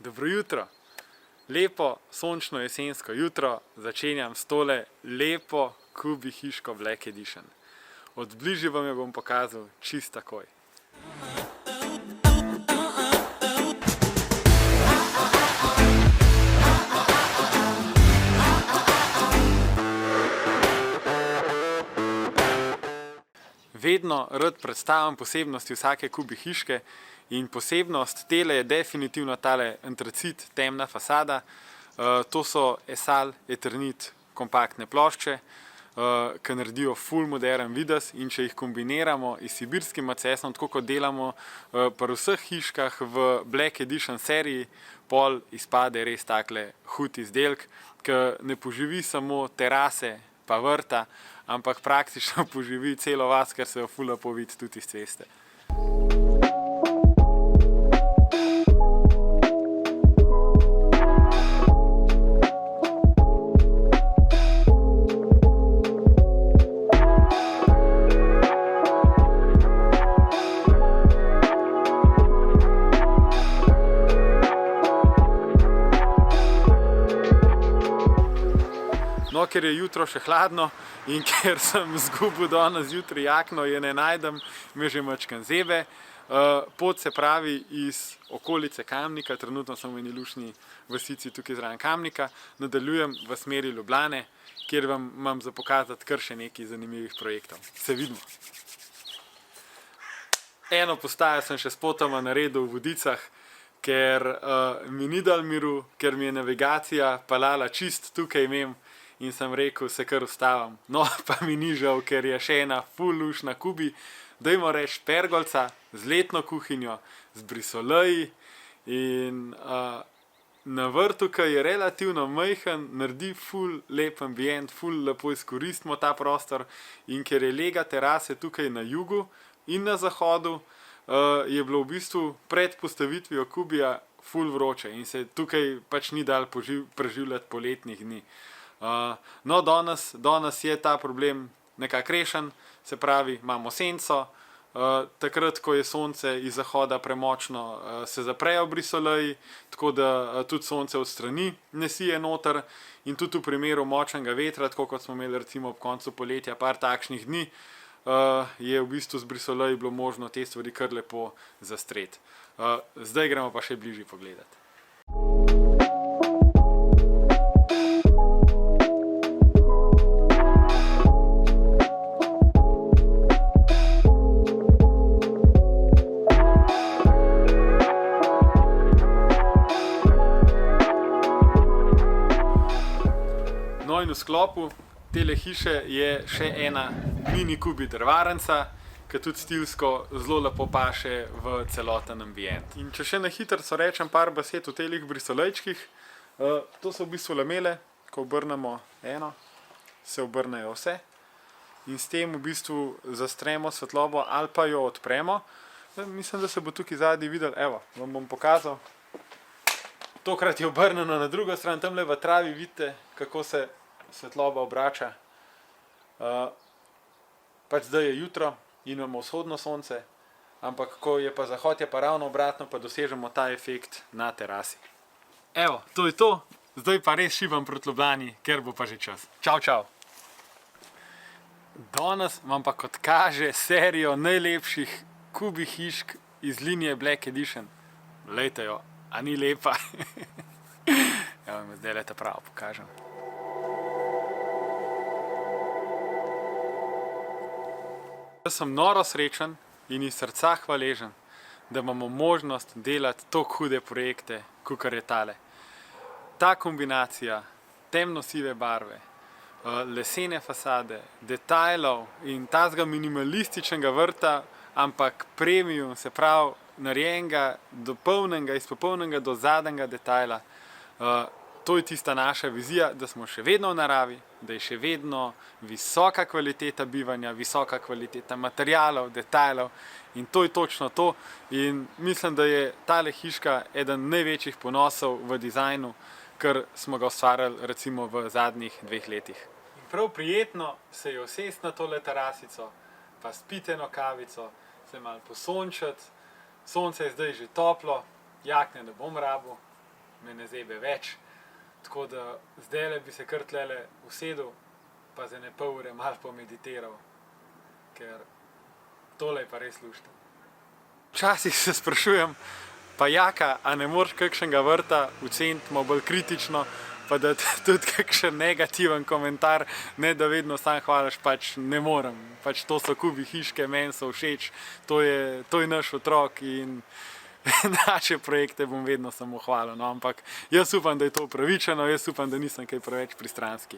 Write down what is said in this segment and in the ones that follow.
Dobro jutro. Lepo sončno jesensko jutro začenjam s tole lepo Kubi hiško Black Edition. Od bližje vam jo bom pokazal čist takoj. Vedno rad predstavim posebnosti vsake Kubi hiške in posebnost tele je definitivno tale antracit, temna fasada. To so Esal Eternit kompaktne plošče, ki naredijo full modern videz, in če jih kombiniramo s sibirskim macesom, tako kot delamo pri vseh hiškah v Black Edition seriji, pol izpade res takle hud izdelek, ki ne poživi samo terase pa vrta, ampak praktično poživi celo vas, ker se jo ful lepo vidi tudi iz ceste. No, ker je jutro še hladno in ker sem izgubil danes zjutraj jakno, je ne najdem, me že mačkam zebe. Pot se pravi iz okolice Kamnika, trenutno sem v eni luštni vasici tukaj zraven Kamnika, nadaljujem v smeri Ljubljane, kjer vam imam za pokazati kar še nekaj zanimivih projektov. Se vidimo. Eno postajo sem še spotoma naredil v Vodicah, ker mi ni dal miru, ker mi je navigacija peljala čist tukaj imam, in sem rekel, se kar ustavim. No, pa mi ni žal, ker je še ena ful luštna Kubi, dajmo reči pergolca z letno kuhinjo, z brisoleji in na vrtu, ki je relativno majhen, naredi ful lep ambient, ful lepo izkoristimo ta prostor, in ker je lega terase tukaj na jugu in na zahodu, je bilo v bistvu pred postavitvijo Kubija ful vroče in se tukaj pač ni dal preživljati poletnih dni. No, danes je ta problem nekako rešen, se pravi, imamo senco, takrat, ko je sonce iz zahoda premočno, se zaprejo brisoleji, tako da tudi sonce od strani ne sije noter, in tudi v primeru močnega vetra, tako kot smo imeli recimo ob koncu poletja par takšnih dni, je v bistvu z brisoleji bilo možno te stvari kar lepo zastreti. Zdaj gremo pa še bližje pogledati. No, in v sklopu tele hiše je še ena mini Kubi drvarnica, ki tudi stilsko zelo lepo paše v celoten ambient. In če še na hitro rečem par besed o telih brisolejčkih, to so v bistvu lamele, ko obrnemo eno, se obrnejo vse in s tem v bistvu zastremo svetlobo ali pa jo odpremo. Mislim, da se bo tukaj zadnji videli, evo, vam bom pokazal. Tokrat je obrnjeno na drugo stran, tamle v travi vidite, kako se svetloba obrača. Pač zdaj je jutro in imamo vzhodno sonce, ampak ko je pa zahod, je pa ravno obratno, pa dosežemo ta efekt na terasi. Evo, to je to, zdaj pa res šibam proti Ljubljani, ker bo pa že čas. Čau, čau! Danes vam pa kot kaže serijo najlepših Kubi hišk iz linije Black Edition. Glejte jo, a ni lepa? Evo, me zdaj leta prav pokažem. Jaz sem noro srečen in iz srca hvaležen, da imamo možnost delati tako hude projekte, kakor je tale. Ta kombinacija temno-sive barve, lesene fasade, detajlov in tazga minimalističnega vrta, ampak premium, se pravi, narejenega iz popolnega do zadnjega detajla. To je tista naša vizija, da smo še vedno v naravi, da je še vedno visoka kvaliteta bivanja, visoka kvaliteta materialov, detajlov, in to je točno to. In mislim, da je tale hiška eden največjih ponosov v dizajnu, kar smo ga ustvarjali recimo v zadnjih 2 letih. In prav prijetno se je usesti na tole terasico, pa spiti eno kavico, se malo posončiti. Sonce je zdaj že toplo, jakne ne bom rabil, me ne zebe več. Tako da zdajle bi se kar tlele usedel, pa za ne pol ure malo pomeditiral, ker tole je pa res luštno. Včasih se sprašujem, pa Jaka, a ne moreš kakšnega vrta oceniti malo bolj kritično, pa da tudi kakšen negativen komentar, ne da vedno sam hvališ, pač ne morem. Pač to so kubi hiške, meni so všeč, to je naš otrok in naše projekte bom vedno samo hvalil. No, ampak jaz upam, da je to upravičeno, jaz upam, da nisem kaj preveč pristranski.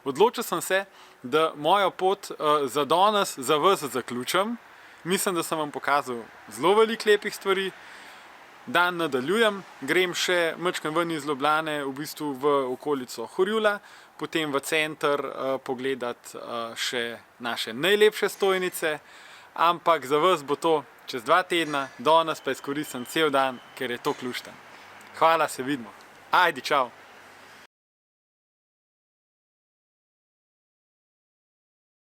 Odločil sem se, da mojo pot za danes za vas zaključim. Mislim, da sem vam pokazal zelo veliko lepih stvari. Dan nadaljujem, grem še majčkeno ven iz Ljubljane, v bistvu v okolico Horjula, potem v center pogledati še naše najlepše stojnice, ampak za vas bo to čez 2 tedna, danes pa izkoristim cel dan, ker je to luštno. Hvala, se vidimo. Ajde, čau!